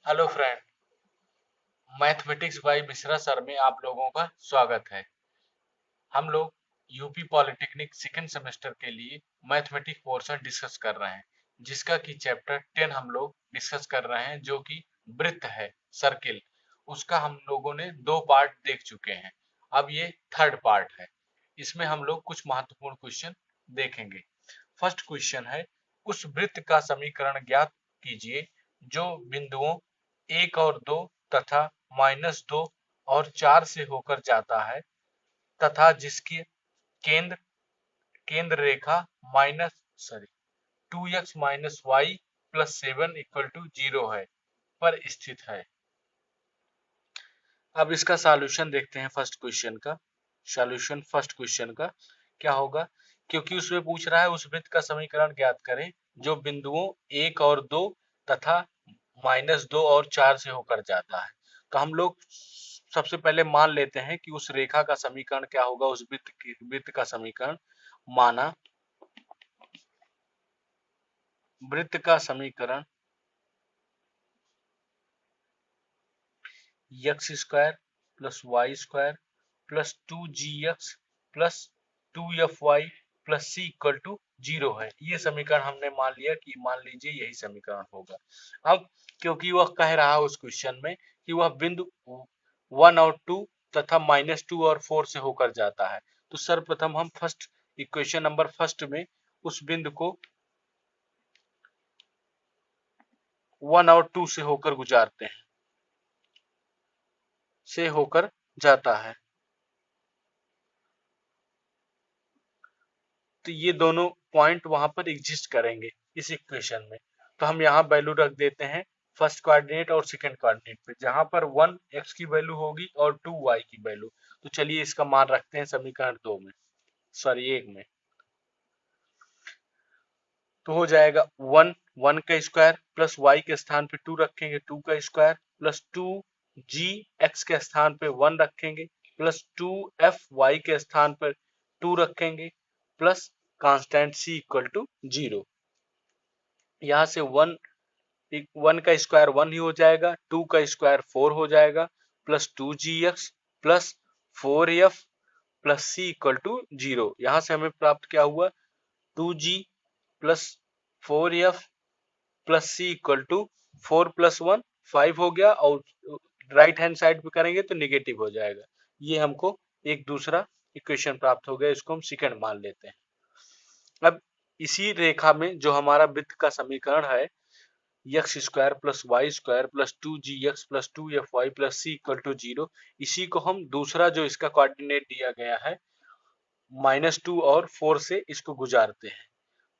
Hello friend, mathematics bye Mishra sir में आप लोगों का स्वागत है। हम लोग यूपी पॉलिटेक्निक सेकेंड सेमेस्टर के लिए मैथमेटिक्स पोर्शन डिस्कस कर रहे हैं, जिसका कि चैप्टर 10 हम लोग डिस्कस कर रहे हैं, जो कि वृत्त है, सर्किल। उसका हम लोगों ने 2 पार्ट देख चुके हैं। अब ये थर्ड पार्ट है। इसमें हम लोग कुछ महत्वपूर्ण क्वेश्चन देखेंगे। फर्स्ट क्वेश्चन है, उस वृत्त का समीकरण ज्ञात कीजिए जो बिंदुओं 1 और 2 तथा -2 और 4 से होकर जाता है तथा जिसकी केंद्र केंद्र रेखा minus sorry 2x minus Y plus 7 equal to 0 है पर स्थित है। अब इसका सॉल्यूशन देखते हैं। फर्स्ट क्वेश्चन का सॉल्यूशन, फर्स्ट क्वेश्चन का क्या होगा, क्योंकि उसमें पूछ रहा है उस वृत्त का समीकरण ज्ञात करें जो बिंदुओं 1 और 2 तथा -2 और 4 से होकर जाता है। तो हम लोग सबसे पहले मान लेते हैं कि उस रेखा का समीकरण क्या होगा। उस वृत्त का समीकरण माना, वृत्त का समीकरण x square plus Y square plus 2gx plus 2fy plus c equal to 0 है। ये समीकरण हमने मान लिया कि मान लीजिए यही समीकरण होगा। अब क्योंकि वह कह रहा है उस क्वेश्चन में कि वह बिंदु 1 और 2 तथा -2 और 4 से होकर जाता है, तो सर्वप्रथम हम फर्स्ट इक्वेशन नंबर फर्स्ट में उस बिंदु को 1 और 2 से होकर गुजारते हैं, से होकर जाता है। तो ये दोनों पॉइंट वहां पर एग्जिस्ट करेंगे इस इक्वेशन में। तो हम यहाँ वैल्यू रख देते हैं फर्स्ट कोऑर्डिनेट और सेकंड कोऑर्डिनेट पे, जहां पर 1 x की वैल्यू होगी और 2 y की वैल्यू। तो चलिए इसका मान रखते हैं समीकरण 2 में, सॉरी 1 में। तो हो जाएगा 1 का स्क्वायर प्लस y के स्थान पे 2 रखेंगे, 2 का स्क्वायर प्लस 2g x के स्थान पे 1 रखेंगे प्लस 2f y के स्थान पर 2 रखेंगे plus constant c equal to 0। यहाँ से 1 का स्क्वायर 1 ही हो जाएगा, 2 का स्क्वायर 4 हो जाएगा plus 2gx plus 4f plus c equal to 0। यहाँ से हमें प्राप्त क्या हुआ, 2g plus 4f plus c equal to 4 plus 1 5 हो गया, और राइट हैंड साइड पे करेंगे तो निगेटिव हो जाएगा। ये हमको एक दूसरा इक्वेशन प्राप्त हो गया, इसको हम सेकंड मान लेते हैं। अब इसी रेखा में जो हमारा वृत्त का समीकरण है x square plus Y square plus 2gx plus 2fy plus c equal to 0, इसी को हम दूसरा जो इसका कोऑर्डिनेट दिया गया है -2 और 4 से इसको गुजारते हैं।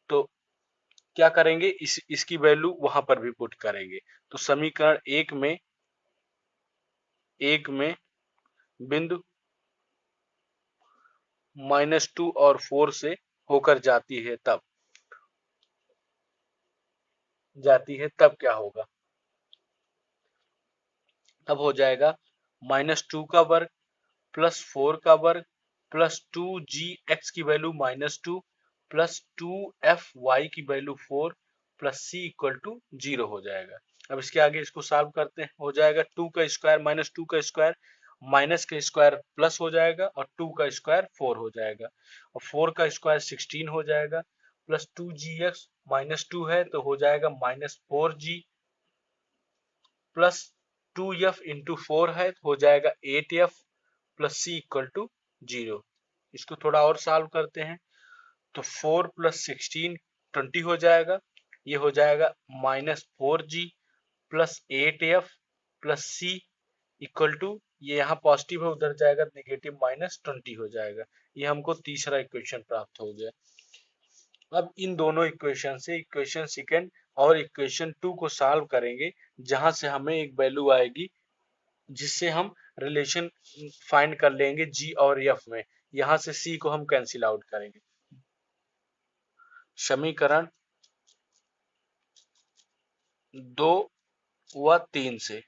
तो क्या करेंगे, इसकी वैल्यू वहां पर भी पुट करेंगे। तो समीकरण एक में बिंदु -2 और 4 से होकर जाती है तब क्या होगा। तब हो जाएगा -2 का वर्ग प्लस 4 का वर्ग प्लस 2g x की वैल्यू -2 प्लस 2fy की value 4 plus c equal to 0 हो जाएगा। अब इसके आगे इसको सॉल्व करते हैं। हो जाएगा 2 का स्क्वायर -2 का स्क्वायर माइनस का स्क्वायर प्लस हो जाएगा और 2 का स्क्वायर 4 हो जाएगा और 4 का स्क्वायर 16 हो जाएगा प्लस 2gx -2 है तो हो जाएगा -4g प्लस 2f इंटू 4 है तो हो जाएगा 8f plus c equal to 0। इसको थोड़ा और सॉल्व करते हैं तो 4 प्लस 16 20 हो जाएगा। ये हो जाएगा -4g plus 8f plus c equal to, ये यहाँ पॉजिटिव है उधर जाएगा नेगेटिव -20 हो जाएगा। ये हमको तीसरा इक्वेशन प्राप्त हो गया। अब इन दोनों इक्वेशन से इक्वेशन सेकंड और इक्वेशन 2 को सॉल्व करेंगे, जहां से हमें एक वैल्यू आएगी जिससे हम रिलेशन फाइंड कर लेंगे जी और एफ में। यहां से सी को हम कैंसिल आउट करेंगे। समीकरण 2 व 3 से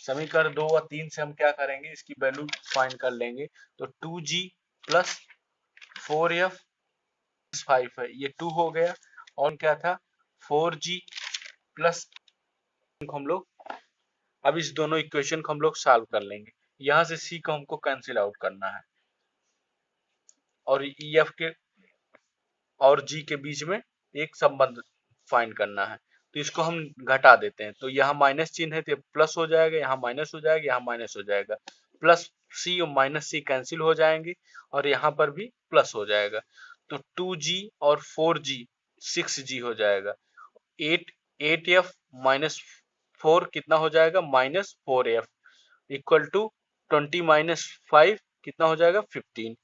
समीकरण 2 व 3 से हम क्या करेंगे, इसकी वैल्यू फाइंड कर लेंगे। तो 2g प्लस 4f 5 है, ये 2 हो गया और क्या था 4g प्लस, हम लोग अब इस दोनों इक्वेशन को हम लोग सॉल्व कर लेंगे। यहाँ से c को हमको कैंसिल आउट करना है और EF के और G के बीच में एक संबंध फाइंड करना है। तो इसको हम घटा देते हैं, तो यहाँ माइनस चिन्ह है तो प्लस हो जाएगा, यहाँ माइनस हो जाएगा, यहाँ माइनस हो जाएगा, प्लस C और माइनस C कैंसिल हो जाएंगे और यहाँ पर भी प्लस हो जाएगा। तो 2G और 4G 6G हो जाएगा। 8F माइनस 4 कितना हो जाएगा, minus 4F equal to 20 minus 5 कितना हो जाएगा, 15।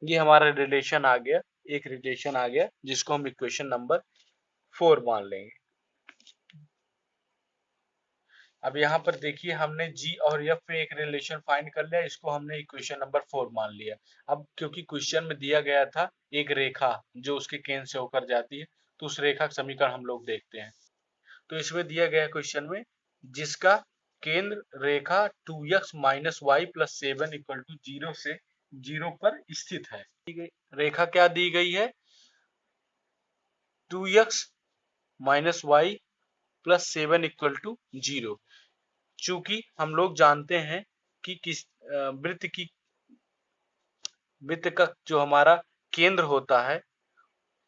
ये हमारा रिलेशन आ गया, एक रिलेशन आ गया जिसको हम इक्वेशन नंबर 4 मान लेंगे। अब यहाँ पर देखिए हमने G और F पे एक रिलेशन फाइंड कर लिया, इसको हमने इक्वेशन नंबर 4 मान लिया। अब क्योंकि क्वेश्चन में दिया गया था एक रेखा जो उसके केंद्र से होकर जाती है, तो उस रेखा का समीकरण हम लोग देखते हैं। तो इसमें दिया गया क्वेश्चन में जिसका केंद्र रेखा 2x minus Y plus 7 equal to 0 से 0 पर स्थित है। रेखा क्या दी गई है, 2x minus Y plus 7 equal to 0। चूंकि हम लोग जानते हैं कि किस वृत्त का जो हमारा केंद्र होता है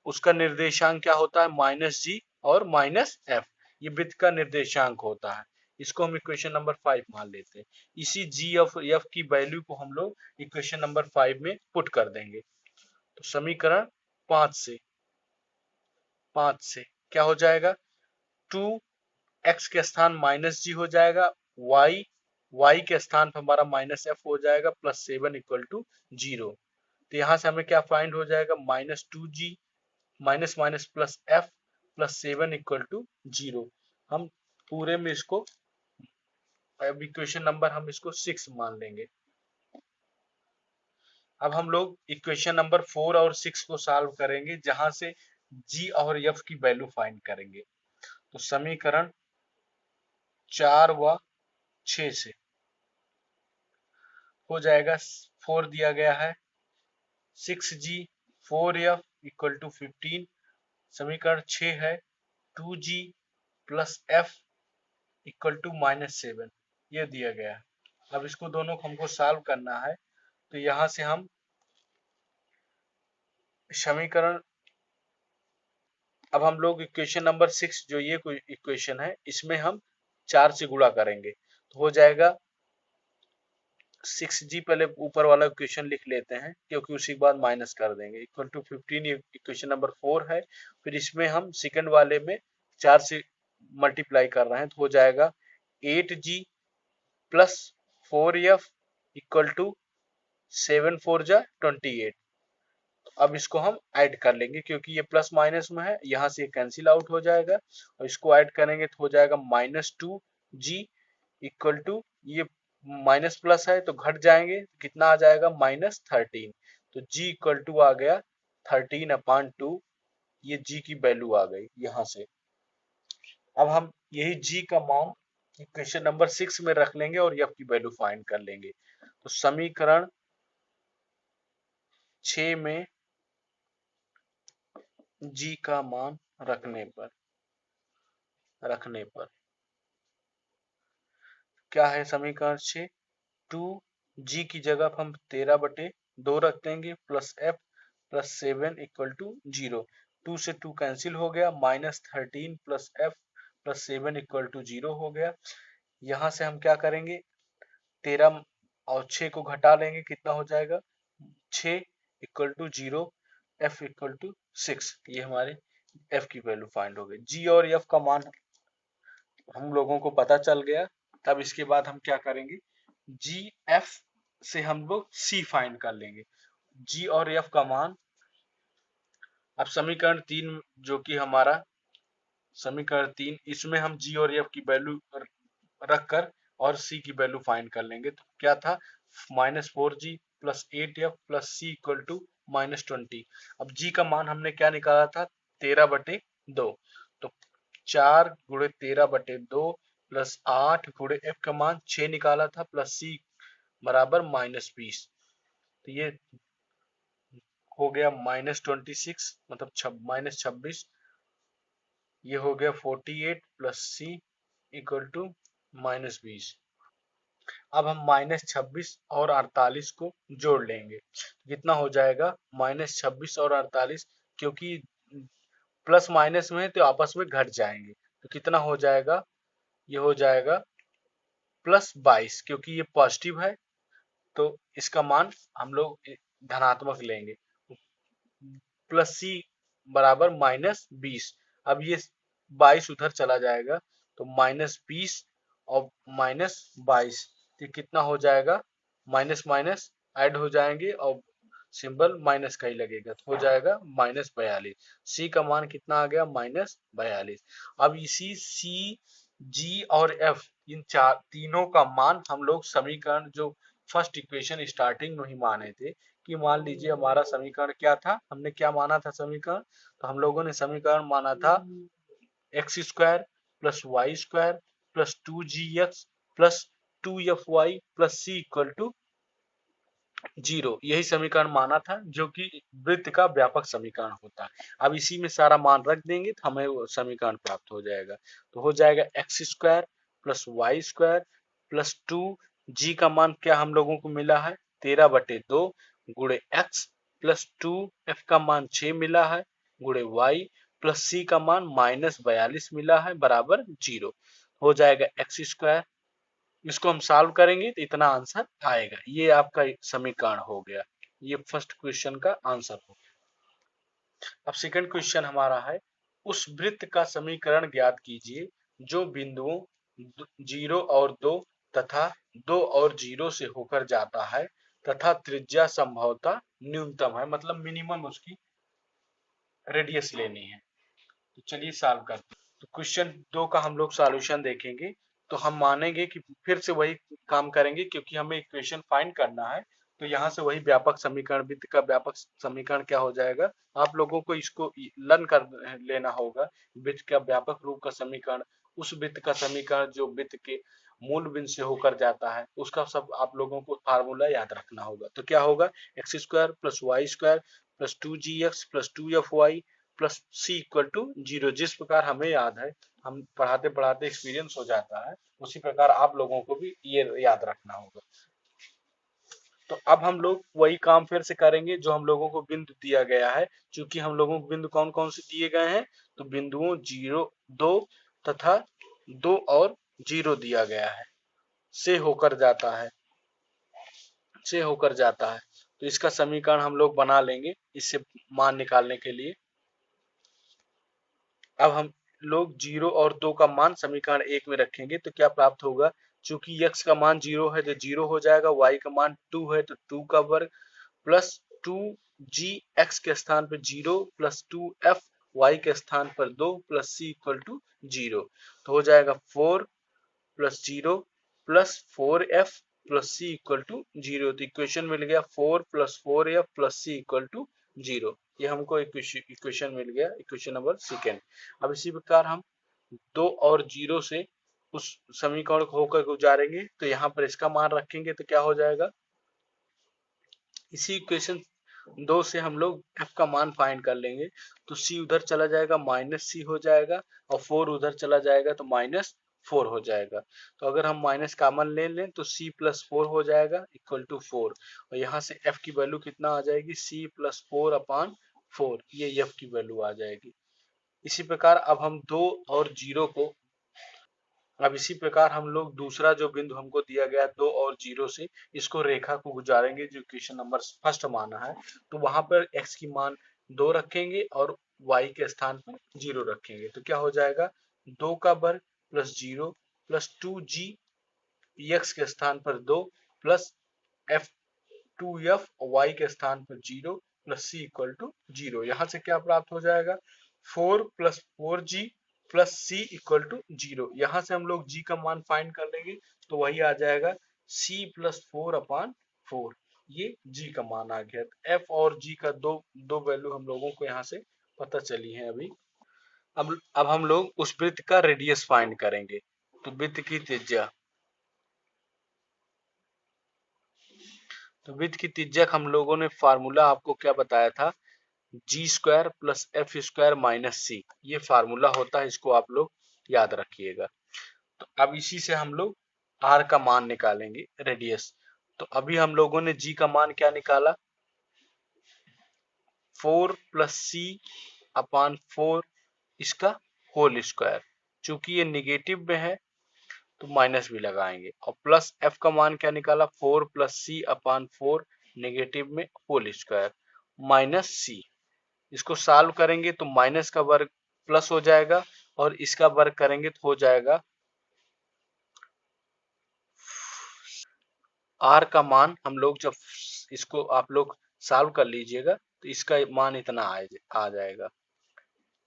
उसका निर्देशांक क्या होता है, माइनस जी और माइनस एफ। ये वृत्त का निर्देशांक होता है, इसको हम इक्वेशन नंबर 5 मान लेते हैं। इसी जी ऑफ एफ की वैल्यू को हम लोग इक्वेशन नंबर 5 में पुट कर देंगे। तो समीकरण 5 से क्या हो जाएगा, 2x के स्थान माइनस जी हो जाएगा, y के स्थान पर हमारा माइनस एफ हो जाएगा, प्लस 7 इक्वल टू 0। तो यहाँ से हमें क्या फाइंड हो जाएगा, minus 2g minus minus plus F plus 7 equal to 0। हम पूरे में इसको अब इक्वेशन नंबर हम इसको 6 मान लेंगे। अब हम लोग इक्वेशन नंबर 4 और 6 को सॉल्व करेंगे, जहां से g और f की वैल्यू फाइंड करेंगे। तो समीकरण 4 व 6 से हो जाएगा, 4 दिया गया है, 6g 4f इक्वल टू 15। समीकरण 6 है 2g plus f equal to minus 7, ये दिया गया है। अब इसको दोनों को हमको सॉल्व करना है, तो यहां से हम समीकरण, अब हम लोग इक्वेशन नंबर 6 जो ये कोई इक्वेशन है इसमें हम 4 से गुणा करेंगे, तो हो जाएगा 6g, पहले ऊपर वाला इक्वेशन लिख लेते हैं क्योंकि उसी के बाद माइनस कर देंगे, इक्वल टू 15, ये इक्वेशन नंबर 4 है। फिर इसमें हम सेकंड वाले में 4 से मल्टीप्लाई कर रहे हैं, तो हो जाएगा 8g plus 4f equal to 7 4 जा 28। अब इसको हम ऐड कर लेंगे क्योंकि ये प्लस माइनस में है, यहाँ से कैंसिल आउट हो जाएगा और इसको ऐड करेंगे तो हो जाएगा -2g इक्वल टू, ये माइनस प्लस है तो घट जाएंगे, कितना आ जाएगा -13। तो g इक्वल टू आ गया 13/2, ये g की वैल्यू आ गई यहाँ से। अब हम यही g का मान इक्वेशन नंबर 6 में रख लेंगे और f की वैल्यू फाइंड कर लेंगे। तो समीकरण 6 में g का मान रखने पर क्या है, समीकरण 6 2g की जगह हम 13/2 रख देंगे, plus f plus 7 equal to 0। 2 से 2 कैंसिल हो गया, -13 plus f plus 7 equal to 0 हो गया। यहाँ से हम क्या करेंगे, 13 और 6 को घटा लेंगे, कितना हो जाएगा 6 equal to 0, f equal to 6। ये हमारे f की वैल्यू फाइंड हो गई। g और f का मान हम लोगों को पता चल गया। तब इसके बाद हम क्या करेंगे, जी एफ से हम लोग सी फाइंड कर लेंगे, जी और एफ का मान। अब समीकरण 3 जो कि हमारा समीकरण 3, इसमें हम जी और एफ की वैल्यू रखकर और सी की वैल्यू फाइंड कर लेंगे। तो क्या था, -4g plus 8f plus c equal to -20। अब जी का मान हमने क्या निकाला था, 13/2। तो 4 गुणे 13/2 प्लस 8 गुणे एफ का मान 6 निकाला था, प्लस सी बराबर -20। तो ये हो गया -26, मतलब -26। ये हो गया 48 प्लस सी इक्वल टू -20। अब हम -26 और 48 को जोड़ लेंगे, कितना हो जाएगा -26 और 48, क्योंकि प्लस माइनस में है तो आपस में घट जाएंगे, तो कितना हो जाएगा, ये हो जाएगा +22, क्योंकि ये पॉजिटिव है तो इसका मान हम लोग धनात्मक लेंगे। प्लस सी बराबर -20। अब ये 22 उधर चला जाएगा तो -20 और -22, तो कितना हो जाएगा, माइनस माइनस ऐड हो जाएंगे और सिंबल माइनस का ही लगेगा, तो हो जाएगा -42। सी का मान कितना आ गया, -42। अब इसी सी, जी और एफ, इन चार तीनों का मान हम लोग समीकरण जो फर्स्ट इक्वेशन स्टार्टिंग में ही माने थे, कि मान लीजिए हमारा समीकरण क्या था, हमने क्या माना था समीकरण, तो हम लोगों ने समीकरण माना था x² + y² + 2gx + 2fy + c = 0, यही समीकरण माना था, जो कि वृत्त का व्यापक समीकरण होता है। अब इसी में सारा मान रख देंगे तो हमें वो समीकरण प्राप्त हो जाएगा, तो हो जाएगा x² + y² + 2g का मान क्या हम लोगों को मिला है, 13/2 गुणे x + 2f का मान 6 मिला है गुणे y + c का मान -42 मिला है बराबर 0। हो जाएगा x², इसको हम सॉल्व करेंगे तो इतना आंसर आएगा। ये आपका समीकरण हो गया, ये फर्स्ट क्वेश्चन का आंसर हो गया। अब सेकंड क्वेश्चन हमारा है, उस वृत्त का समीकरण ज्ञात कीजिए जो बिंदुओं 0 और 2 तथा 2 और 0 से होकर जाता है तथा त्रिज्या संभवतः न्यूनतम है, मतलब मिनिमम उसकी रेडियस लेनी है। तो चलिए सॉल्व करते हैं। तो क्वेश्चन 2 का हम लोग सॉल्यूशन देखेंगे, तो हम मानेंगे कि फिर से वही काम करेंगे, क्योंकि हमें इक्वेशन फाइंड करना है। तो यहाँ से वही व्यापक समीकरण, वृत्त का व्यापक समीकरण क्या हो जाएगा, आप लोगों को इसको लर्न कर लेना होगा। वृत्त का व्यापक रूप का समीकरण, उस वृत्त का समीकरण जो वृत्त के मूल बिंदु से होकर जाता है, उसका सब आप लोगों को फार्मूला याद रखना होगा। तो क्या होगा, x² + y² + 2gx + 2fy + c = 0। जिस प्रकार हमें याद है, हम पढ़ाते पढ़ाते एक्सपीरियंस हो जाता है, उसी प्रकार आप लोगों को भी ये याद रखना होगा। तो अब हम लोग वही काम फिर से करेंगे जो हम लोगों को बिंदु दिया गया है। चूंकि हम लोगों को बिंदु कौन कौन से दिए गए हैं, तो बिंदुओं 0, 2 तथा 2 और 0 दिया गया है, से होकर जाता है, से होकर जाता है। तो इसका समीकरण हम लोग बना लेंगे इससे मान निकालने के लिए। अब हम लोग 0 और 2 का मान समीकरण 1 में रखेंगे तो क्या प्राप्त होगा, चूंकि x का मान 0 है तो 0 हो जाएगा, y का मान 2 है तो 2 का वर्ग प्लस 2g x के स्थान पर 0 प्लस 2f y के स्थान पर 2 प्लस c = 0। तो हो जाएगा 4 plus 0 plus 4f plus c = 0। तो इक्वेशन मिल गया 4 + 4f प्लस c = 0। ये हमको इक्वेशन मिल गया, इक्वेशन नंबर सेकेंड। अब इसी प्रकार हम 2 और 0 से उस समीकरण को होकर गुजारेंगे, तो यहाँ पर इसका मान रखेंगे तो क्या हो जाएगा, इसी इक्वेशन 2 से हम लोग f का मान फाइंड कर लेंगे। तो c उधर चला जाएगा, -c हो जाएगा, और 4 उधर चला जाएगा तो -4 हो जाएगा। तो अगर हम माइनस कॉमन ले लें तो c + 4 हो जाएगा = 4, और यहाँ से f की वैल्यू कितना आ जाएगी, c + 4/4, ये f की वैल्यू आ जाएगी। इसी प्रकार अब हम 2 और 0 को, अब इसी प्रकार हम लोग दूसरा जो बिंदु हमको दिया गया 2 और 0 से, इसको रेखा को गुजारेंगे जो इक्वेशन नंबर फर्स्ट माना है। तो वहां पर x की मान 2 रखेंगे और y के स्थान पर 0 रखेंगे, तो क्या हो जाएगा, 2 का वर्ग प्लस 0 प्लस 2g x के स्थान पर 2 प्लस f 2f y के स्थान पर 0 प्लस c = 0। यहाँ से क्या प्राप्त हो जाएगा, 4 + 4g प्लस c = 0। यहाँ से हम लोग g का मान फाइंड कर लेंगे, तो वही आ जाएगा c + 4/4, ये g का मान आ गया। f और g का दो दो वैल्यू हम लोगों को यहाँ से पता चली है अभी। अब हम लोग उस वृत्त का रेडियस फाइंड करेंगे। तो वृत्त की त्रिज्या, तो वृत्त की त्रिज्या हम लोगों ने फार्मूला आपको क्या बताया था, G square plus F square minus C, ये फार्मूला होता है, इसको आप लोग याद रखिएगा। तो अब इसी से हम लोग आर का मान निकालेंगे, रेडियस। तो अभी हम लोगों ने जी का मान क्या निकाला, 4 प्लस सी अपान 4 इसका होल स्क्वायर। चूंकि ये निगेटिव में है तो माइनस भी लगाएंगे, और प्लस एफ का मान क्या निकाला, 4 प्लस सी अपान 4 नेगेटिव में होल स्क्वायर माइनस सी। इसको सॉल्व करेंगे तो माइनस का वर्ग प्लस हो जाएगा, और इसका वर्ग करेंगे तो हो जाएगा आर का मान। हम लोग जब इसको आप लोग सॉल्व कर लीजिएगा तो इसका मान इतना आ जाएगा।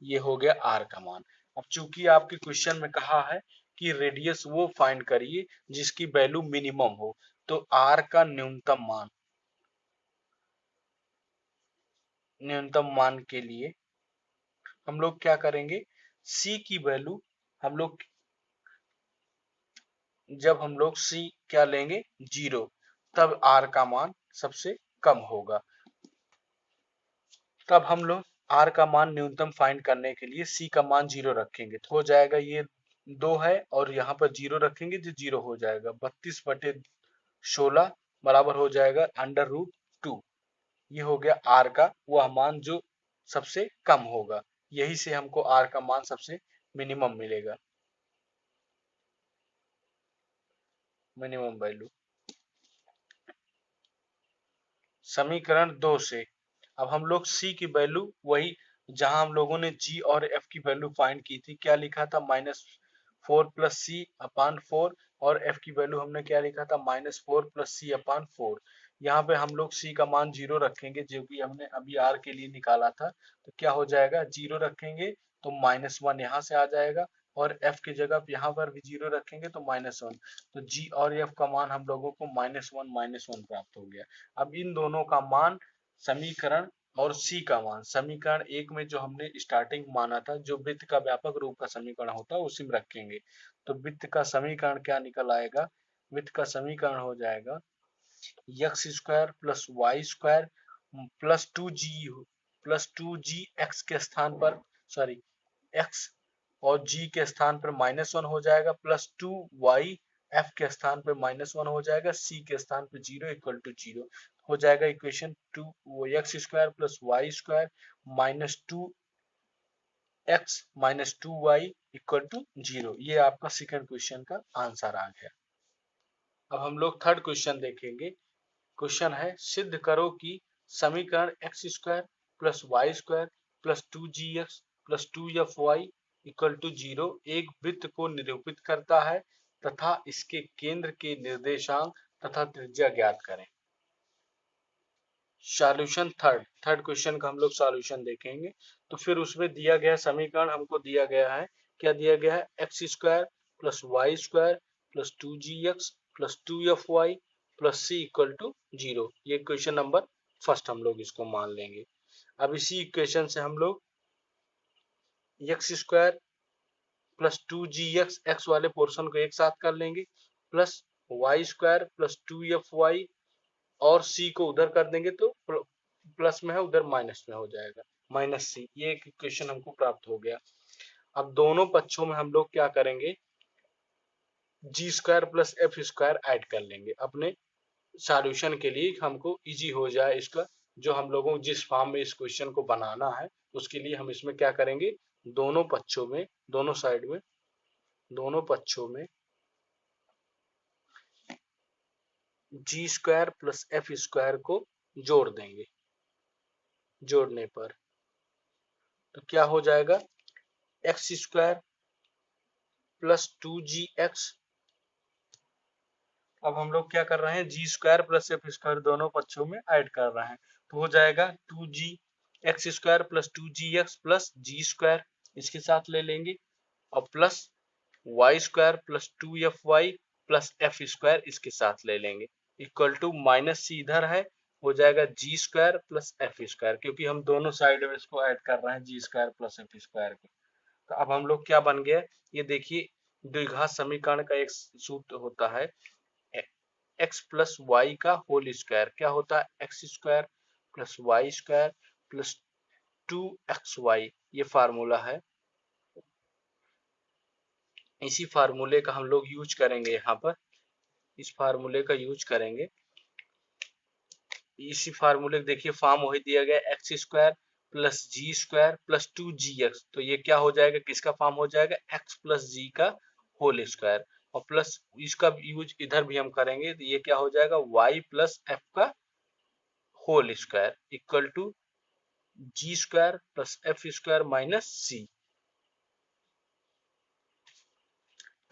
ये हो गया आर का मान। अब चूंकि आपके क्वेश्चन में कहा है कि रेडियस वो फाइंड करिए जिसकी वैल्यू मिनिमम हो, तो आर का न्यूनतम मान के लिए हम लोग क्या करेंगे, सी की वैल्यू हम लोग, जब हम लोग सी क्या लेंगे 0, तब आर का मान सबसे कम होगा। तब हम लोग आर का मान न्यूनतम फाइंड करने के लिए सी का मान 0 रखेंगे तो हो जाएगा, ये 2 है और यहाँ पर 0 रखेंगे जो 0 हो जाएगा, 32/16 बराबर हो जाएगा √2। ये हो गया आर का वह मान जो सबसे कम होगा, यही से हमको आर का मान सबसे मिनिमम मिलेगा, मिनिमम वैल्यू। समीकरण 2 से अब हम लोग सी की वैल्यू वही, जहां हम लोगों ने जी और एफ की वैल्यू फाइंड की थी, क्या लिखा था, -4 प्लस सी अपान 4, और एफ की वैल्यू हमने क्या लिखा था, -4 प्लस सी अपान 4। यहाँ पे हम लोग सी का मान 0 रखेंगे जो कि हमने अभी आर के लिए निकाला था, तो क्या हो जाएगा, 0 रखेंगे तो -1 यहाँ से आ जाएगा, और एफ की जगह यहाँ पर भी 0 रखेंगे तो -1, तो जी और एफ का मान हम लोगों को -1 प्राप्त हो गया। अब इन दोनों का मान समीकरण और सी का मान, समीकरण 1 में जो हमने स्टार्टिंग माना था, जो वृत्त का व्यापक रूप का समीकरण होता है उसी में रखेंगे। तो वृत्त का समीकरण क्या निकल आएगा, वृत्त का समीकरण हो जाएगा x square plus Y square plus 2g x के स्थान पर, सॉरी एक्स और जी के स्थान पर -1 हो जाएगा, +2y एफ के स्थान पर -1 हो जाएगा, सी के स्थान पर 0 इक्वल टू 0 हो जाएगा। Equation 2 x square plus Y square -2x-2y equal to 0। ये आपका सेकंड क्वेश्चन का आंसर आ गया। अब हम लोग थर्ड क्वेश्चन देखेंगे। क्वेश्चन है, सिद्ध करो कि समीकरण x square plus Y square plus 2gx plus 2fy equal to 0 एक वृत्त को निरूपित करता है तथा इसके केंद्र के निर्देशांक तथा त्रिज्या ज्ञात करें। सॉल्यूशन थर्ड क्वेश्चन का हम लोग सॉल्यूशन देखेंगे। तो फिर उसमें दिया गया समीकरण हमको दिया गया है, क्या दिया गया है, x square plus Y square plus 2gx plus 2fy plus c equal to 0। ये क्वेश्चन नंबर फर्स्ट हम लोग इसको मान लेंगे। अब इसी इक्वेशन से हम लोग x square plus 2gx x वाले पोर्शन को एक साथ कर लेंगे, plus Y square plus 2fy और सी को उधर कर देंगे तो प्लस में है उधर माइनस में हो जाएगा, माइनस सी। ये एक इक्वेशन हमको प्राप्त हो गया। अब दोनों पक्षों में हम लोग क्या करेंगे, G square plus F square add कर लेंगे अपने सॉल्यूशन के लिए, हमको इजी हो जाए इसका, जो हम लोगों जिस फॉर्म में इस क्वेश्चन को बनाना है उसके लिए हम इसमें क्या करेंगे, दोनों पक्षों में, दोनों साइड में, दोनों पक्षों में जी स्क्वायर प्लस एफ स्क्वायर को जोड़ देंगे। जोड़ने पर तो क्या हो जाएगा, एक्स स्क्वायर प्लस 2gx। अब हम लोग क्या कर रहे हैं, जी स्क्वायर प्लस एफ स्क्वायर दोनों पक्षों में ऐड कर रहे हैं, तो हो जाएगा 2g X square plus 2gx plus G square, इसके साथ ले लेंगे, और plus Y square plus 2fy plus F square इसके साथ ले लेंगे, इक्वल टू माइनस सी इधर है, हो जाएगा जी स्क्वायर प्लस एफ स्क्वायर, क्योंकि हम दोनों साइड में इसको ऐड कर रहे हैं जी स्क्वायर प्लस एफ स्क्वायर को। तो अब हम लोग क्या बन गया, ये देखिए द्विघात समीकरण का एक सूत्र होता है, एक्स प्लस वाई का होल स्क्वायर, क्या होता है, x square plus Y square plus 2xy, ये फार्मूला है। इसी फार्मूले का हम लोग यूज करेंगे यहाँ पर, इस फार्मूले का यूज करेंगे। इसी फार्मूले को देखिए, फॉर्म वही दिया गया, x square plus G square plus 2gx, तो ये क्या हो जाएगा, किसका फॉर्म हो जाएगा, एक्स प्लस जी का होल स्क्वायर, और प्लस इसका यूज इधर भी हम करेंगे, तो ये क्या हो जाएगा, y प्लस एफ का whole square equal to G square plus F square minus C.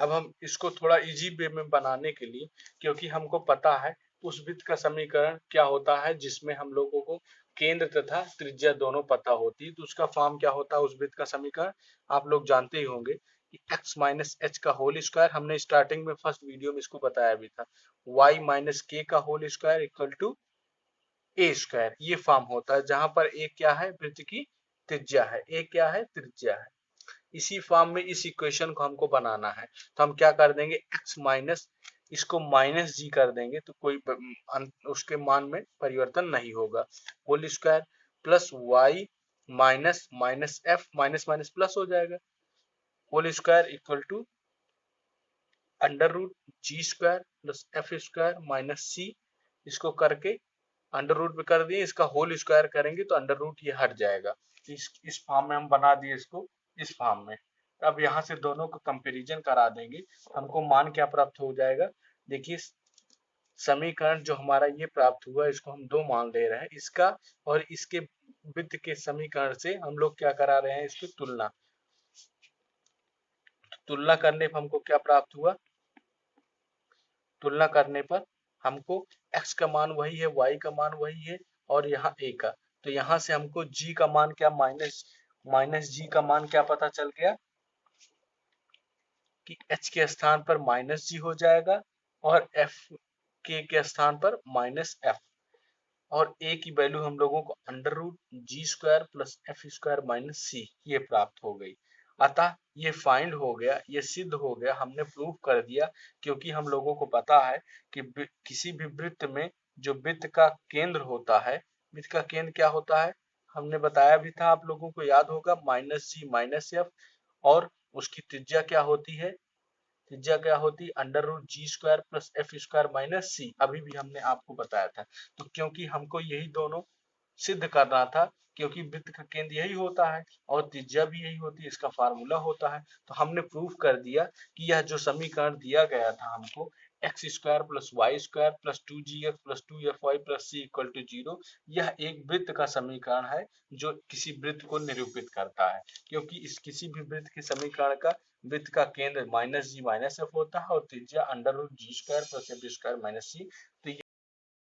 अब हम इसको थोड़ा इजी वे में बनाने के लिए, क्योंकि हमको पता है उस वृत्त का समीकरण क्या होता है जिसमें हम लोगों को केंद्र तथा त्रिज्या दोनों पता होती है, तो उसका फॉर्म क्या होता है उस वृत्त का समीकरण, आप लोग जानते ही होंगे कि x माइनस एच का होल स्क्वायर, हमने स्टार्टिंग में फर्स्ट वीडियो में इसको बताया भी था, y माइनस के का whole square equal to a square, ये फॉर्म होता है, जहां पर ए क्या है, वृत्त की त्रिज्या है, ए क्या है, त्रिज्या है। इसी फॉर्म में इस इक्वेशन को हमको बनाना है, तो हम क्या कर देंगे, x माइनस, इसको माइनस जी कर देंगे, तो कोई उसके मान में परिवर्तन नहीं होगा, whole square plus Y minus minus F, minus minus plus हो जाएगा, whole square equal to under root ji square plus F square minus C, इसको करके अंडर रूट पे कर दिए, इसका होल स्क्वायर करेंगे तो अंडर रूट ये हट जाएगा, इस फॉर्म में हम बना दिए इसको, इस फॉर्म में। अब यहाँ से दोनों को कंपैरिजन करा देंगे, हमको मान क्या प्राप्त हो जाएगा, देखिए समीकरण जो हमारा ये प्राप्त हुआ, इसको हम दो मान ले रहे हैं, इसका और इसके वृत्त के समीकरण से हम लोग क्या करा रहे हैं, इसकी तुलना, तुलना करने पर हमको क्या प्राप्त हुआ, तुलना करने पर हमको x का मान वही है, y का मान वही है, और यहाँ a का, तो यहाँ से हमको g का मान क्या, माइनस माइनस जी का मान क्या पता चल गया कि h के स्थान पर माइनस जी हो जाएगा, और f के स्थान पर माइनस एफ, और a की वैल्यू हम लोगों को अंडर रूट जी square plus F square minus C, ये प्राप्त हो गई। अतः ये फाइंड हो गया, ये सिद्ध हो गया, हमने प्रूव कर दिया, क्योंकि हम लोगों को पता है कि किसी भी वृत्त में जो वृत्त का केंद्र होता है, वृत्त का केंद्र क्या होता है, हमने बताया भी था, आप लोगों को याद होगा, माइनस जी माइनस एफ, और उसकी त्रिज्या क्या होती है, त्रिज्या क्या होती है, अंडर रूट जी square plus F square minus C, अभी भी हमने आपको बताया था। तो क्योंकि हमको यही दोनों सिद्ध करना था, क्योंकि वृत्त का केंद्र यही होता है और त्रिज्या भी यही होती है, इसका फार्मूला होता है, तो हमने प्रूफ कर दिया कि यह जो समीकरण दिया गया था हमको, x square plus Y square plus 2gx plus 2fy plus c equal to 0, यह एक वृत्त का समीकरण है जो किसी वृत्त को निरूपित करता है, क्योंकि इस किसी भी वृत्त के समीकरण का वृत्त का केंद्र माइनस जी माइनस एफ होता है, और त्रिज्या अंडर रूट जी square plus F square minus c, तो